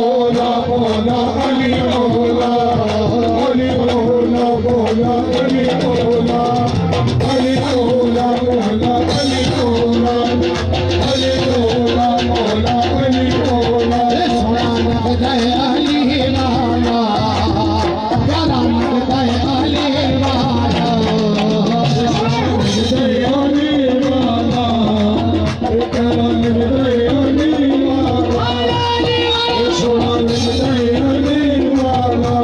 मौला मौला अली मौला अली मौला मौला अली मौला अली मौला मौला अली मौला अली मौला मौला अली मौला सोना नगदय अली मौला प्यारा नगदय अली मौला नगदय अली मौला प्यारा नगदय अली मौला सोना नगदय अली मौला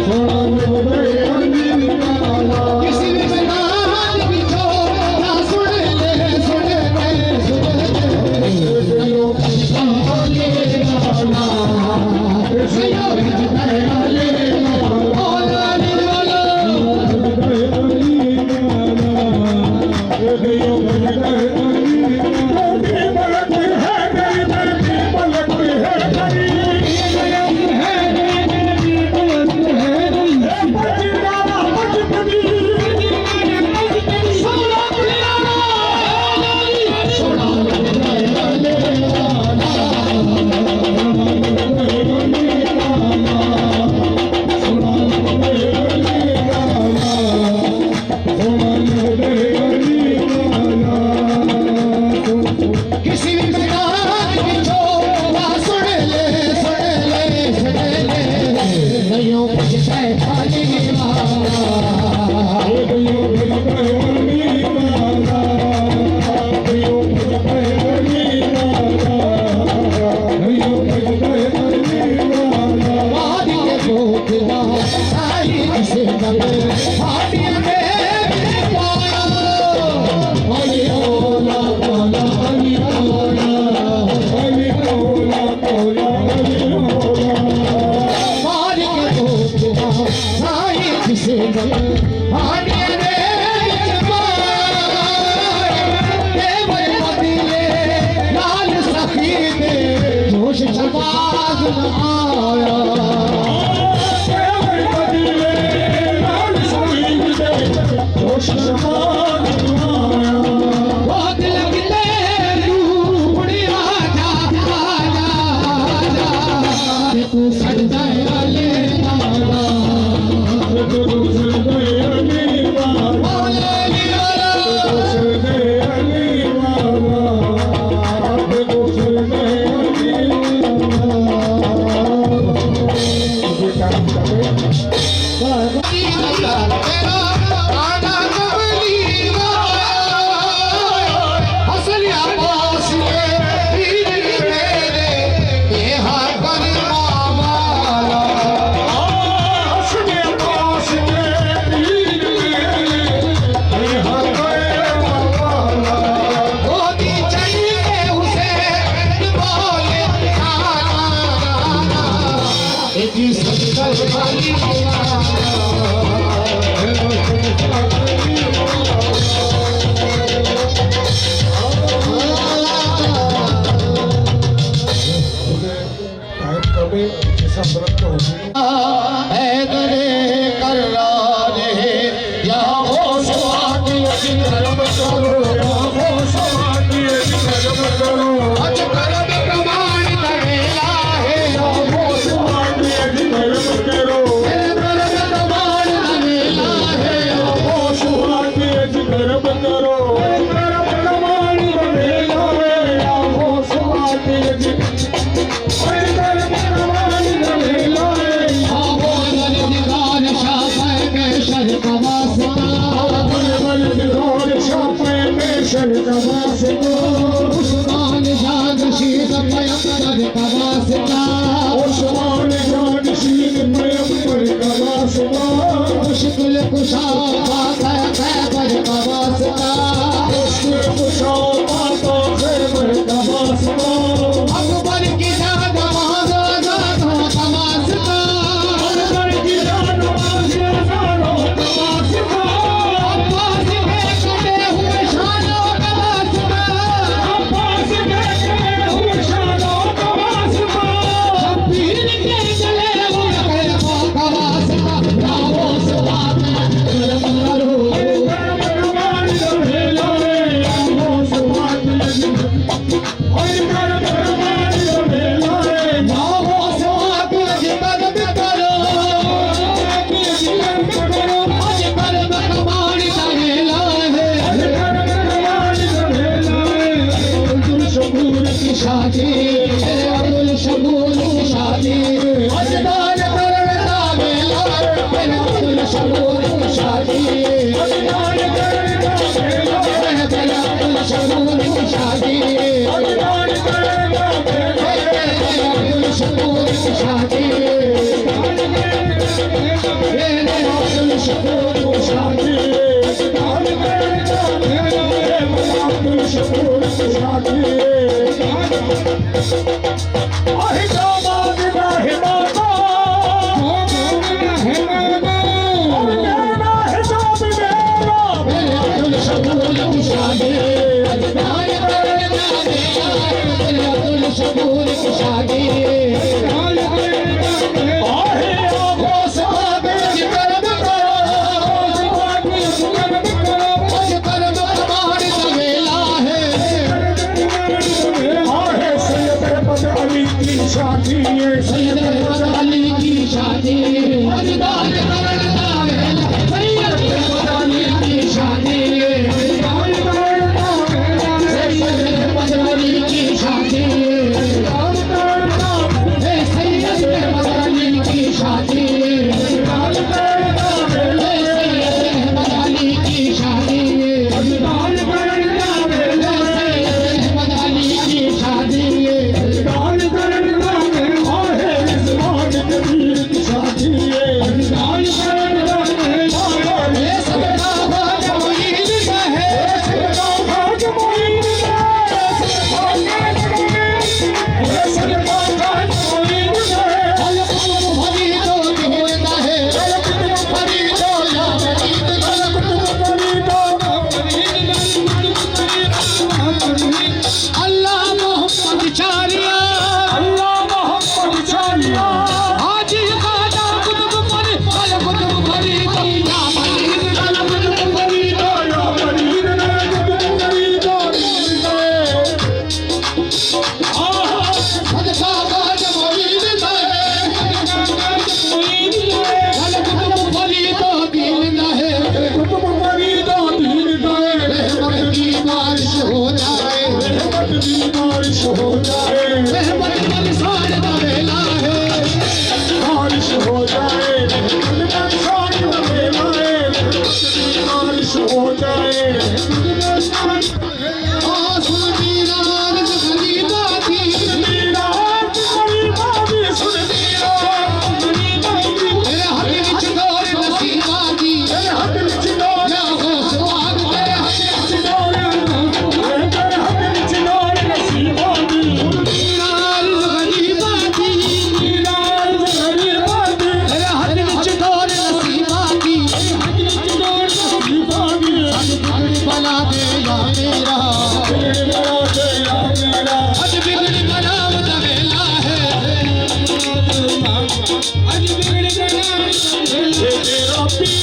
सोना नगदय अली मौला किसी भी मैदान में जो ना सुन ले दिलो अली मौला सियो नगदय अली मौला अली मौला नगदय अली मौला दिलो नगदय अली किसी भी मैदान में जो ना सुन ले नैयों बजते अली मौला नैयों बजते अली मौला नैयों बजते अली मौला नैयों बजते अली मौला वादी के भूखला साई से दबे फाटी में पाया अली मौला मौला अली मौला अली मौला मौला अली मौला मार के भूखला साई से दबे फाटी में देवर मदीने लाल सखी ने जोश शबाज आया देवर मदीने लाल सखी ने जोश शबाज आया बहुत लगते रूपड़ी आजा आजा आजा तू सजदा अली मौला तू सजदा अली मौला अली मौला तू सजदा अली मौला तू सजदा अली शादी मेरे अब्दुल शकूर को शादी अब्दुल शकूर को शादी शकूर की शादी सैयद अहमद अली की शादी सैयद अहमद अली की शादी I'll be